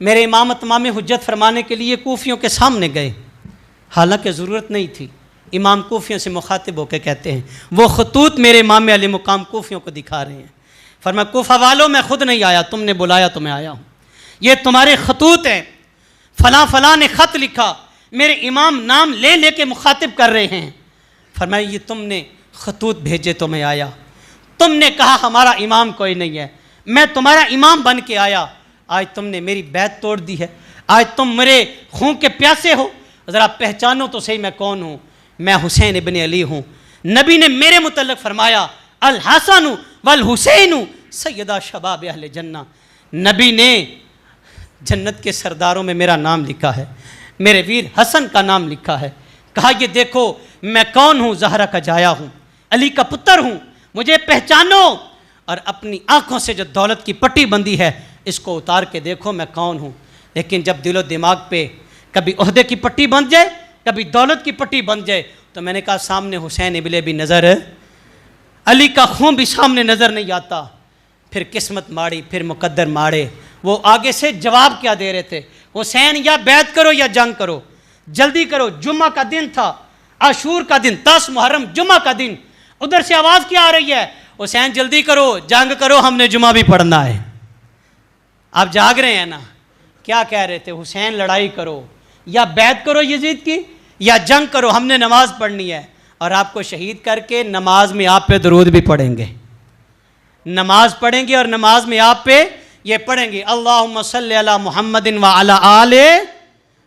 मेरे इमाम तमाम हुज्जत फरमाने के लिए कूफियों के सामने गए, हालांकि ज़रूरत नहीं थी। इमाम कूफियों से मुखातिब होकर कहते हैं, वो खतूत मेरे इमाम अली मुकाम कूफियों को दिखा रहे हैं। फरमा कूफा वालों, मैं खुद नहीं आया, तुमने बुलाया तो मैं आया हूँ। ये तुम्हारे खतूत हैं, फ़लाँ फ़लाँ ने ख़त लिखा, मेरे इमाम नाम ले ले के मुखातिब कर रहे हैं। फरमाया ये तुमने खतूत भेजे तो मैं आया, तुमने कहा हमारा इमाम कोई नहीं है, मैं तुम्हारा इमाम बन के आया। आज तुमने मेरी बैत तोड़ दी है, आज तुम मेरे खून के प्यासे हो, ज़रा पहचानो तो सही मैं कौन हूँ। मैं हुसैन इब्न अली हूँ। नबी ने मेरे मुतल्लिक़ फरमाया अल हसन वल हुसैन सैयदा शबाब अहले जन्ना। नबी ने जन्नत के सरदारों में मेरा नाम लिखा है, मेरे वीर हसन का नाम लिखा है। कहा ये देखो मैं कौन हूँ, ज़हरा का जाया हूँ, अली का पुत्र हूँ, मुझे पहचानो। और अपनी आँखों से जो दौलत की पट्टी बंदी है इसको उतार के देखो मैं कौन हूँ। लेकिन जब दिलो दिमाग पे कभी ओहदे की पट्टी बंध जाए, कभी दौलत की पट्टी बंध जाए, तो मैंने कहा सामने हुसैन इब्न भी नज़र, अली का खून भी सामने नज़र नहीं आता। फिर किस्मत माड़ी, फिर मुकद्दर माड़े। वो आगे से जवाब क्या दे रहे थे, हुसैन या बैत करो या जंग करो, जल्दी करो। जुम्मा का दिन था, आशूर का दिन, 10 मुहर्रम जुम्मा का दिन। उधर से आवाज़ क्या आ रही है, हुसैन जल्दी करो, जंग करो, हमने जुम्मा भी पढ़ना है। आप जाग रहे हैं ना। क्या कह रहे थे, हुसैन लड़ाई करो या बैत करो यजीद की, या जंग करो, हमने नमाज पढ़नी है। और आपको शहीद करके नमाज में आप पे दरूद भी पढ़ेंगे, नमाज पढ़ेंगे और नमाज में आप पे ये पढ़ेंगे अल्लाहुम्मा सल्ली अला मुहम्मदिन व अला आले।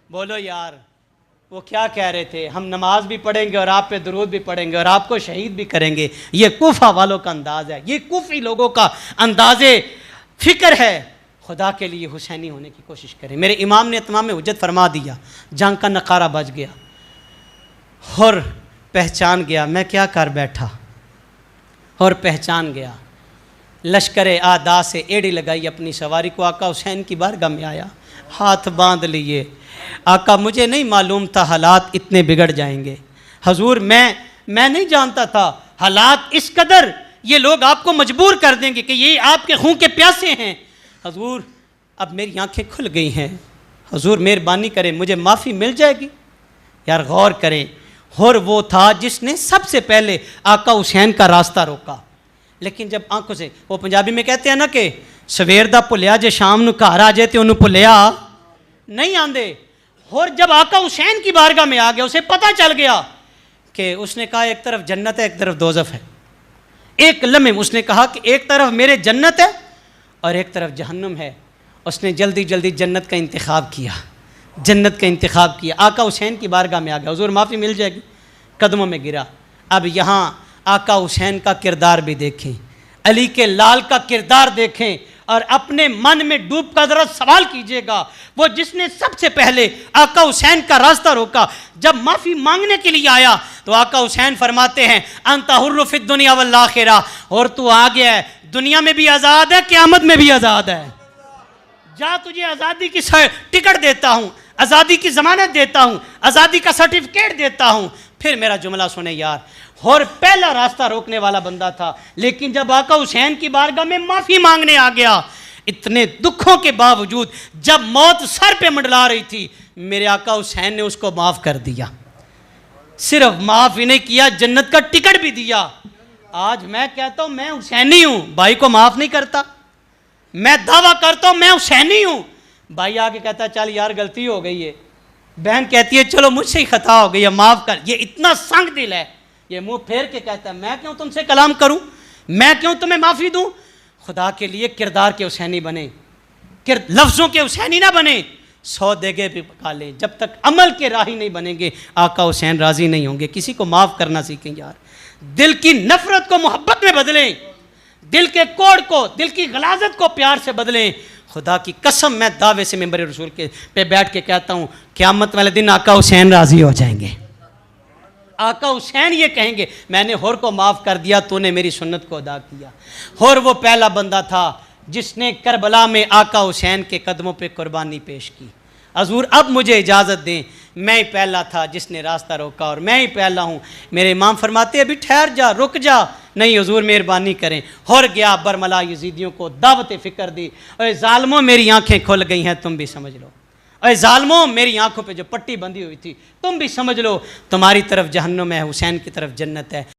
बोलो यार, वो क्या कह रहे थे, हम नमाज भी पढ़ेंगे और आप पे दरूद भी पढ़ेंगे और आपको शहीद भी करेंगे। ये कूफा वालों का अंदाज़ है, ये कूफी लोगों का अंदाज़े फ़िक्र है। खुदा के लिए हुसैनी होने की कोशिश करें। मेरे इमाम ने तमाम हुज्जत फरमा दिया, जंग का नकारा बज गया और पहचान गया मैं क्या कर बैठा, और पहचान गया। लश्कर आदा से एड़ी लगाई अपनी सवारी को, आका हुसैन की बारगाह में आया, हाथ बांध लिए। आका मुझे नहीं मालूम था हालात इतने बिगड़ जाएंगे। हजूर मैं नहीं जानता था हालात इस कदर ये लोग आपको मजबूर कर देंगे कि ये आपके खून के प्यासे हैं। हजूर अब मेरी आंखें खुल गई हैं, हजूर मेहरबानी करें, मुझे माफ़ी मिल जाएगी। यार गौर करें, और वो था जिसने सबसे पहले आका हुसैन का रास्ता रोका। लेकिन जब आंखों से, वो पंजाबी में कहते हैं ना कि सवेर दा भुलिया जे शाम नू घर आ जाए तो उन्होंने भुलिया नहीं आंदे। और जब आका हुसैन की बारगाह में आ गया, उसे पता चल गया कि उसने कहा एक तरफ जन्नत है, एक तरफ दोज़ख है। एक लम्हे उसने कहा कि एक तरफ मेरे जन्नत है और एक तरफ जहन्नुम है। उसने जल्दी जल्दी जन्नत का इंतखाब किया, जन्नत का इंतखाब किया। आका हुसैन की बारगाह में आ गया, हुजूर माफ़ी मिल जाएगी, कदमों में गिरा। अब यहाँ आका हुसैन का किरदार भी देखें, अली के लाल का किरदार देखें और अपने मन में डूब कर जरा सवाल कीजिएगा, वो जिसने सबसे पहले आका हुसैन का रास्ता रोका, जब माफ़ी मांगने के लिए आया तो आका हुसैन फरमाते हैं अंता हुर्रु फिद दुनिया वल आखिरा, और तू आ गया है, दुनिया में भी आज़ाद है, क़यामत में भी आज़ाद है। जा तुझे आज़ादी की टिकट देता हूँ, आज़ादी की ज़मानत देता हूँ, आज़ादी का सर्टिफिकेट देता हूँ। फिर मेरा जुमला सुने यार, और पहला रास्ता रोकने वाला बंदा था। लेकिन जब आका हुसैन की बारगाह में माफ़ी मांगने आ गया, इतने दुखों के बावजूद, जब मौत सर पे मंडला रही थी, मेरे आका हुसैन ने उसको माफ़ कर दिया। सिर्फ माफ़ ही नहीं किया, जन्नत का टिकट भी दिया। आज मैं कहता हूँ मैं हुसैनी हूँ, भाई को माफ़ नहीं करता। मैं दावा करता हूँ मैं हुसैनी हूँ, भाई आके कहता चल यार गलती हो गई है, बहन कहती है चलो मुझसे ही खता हो गई है, माफ़ कर। ये इतना संग दिल है, ये मुंह फेर के कहता है मैं क्यों तुमसे कलाम करूं, मैं क्यों तुम्हें माफ़ी दूं। खुदा के लिए किरदार के हुसैनी बने, लफ्ज़ों के हुसैनी ना बने। 100 देगे भी पका लें, जब तक अमल के राही नहीं बनेंगे आका हुसैन राज़ी नहीं होंगे। किसी को माफ़ करना सीखें यार, दिल की नफ़रत को मोहब्बत में बदलें, दिल के कोड़ को, दिल की गलाजत को प्यार से बदलें। खुदा की कसम मैं दावे से मेंबर रसूल के पे बैठ के कहता हूँ क़यामत वाले दिन आका हुसैन राज़ी हो जाएंगे। आका हुसैन ये कहेंगे मैंने होर को माफ़ कर दिया, तूने मेरी सुन्नत को अदा किया। होर वो पहला बंदा था जिसने करबला में आका हुसैन के कदमों पे कुर्बानी पेश की। हजूर अब मुझे इजाज़त दें, मैं ही पहला था जिसने रास्ता रोका और मैं ही पहला हूँ। मेरे इमाम फरमाते अभी ठहर जा, रुक जा, नहीं हुजूर मेहरबानी करें। और गया बरमला यजीदियों को दावत फ़िक्र दी, अरे ज़ालिमों मेरी आंखें खुल गई हैं, तुम भी समझ लो। अरे ज़ालिमों मेरी आंखों पे जो पट्टी बंधी हुई थी तुम भी समझ लो, तुम्हारी तरफ जहन्नुम है, हुसैन की तरफ जन्नत है।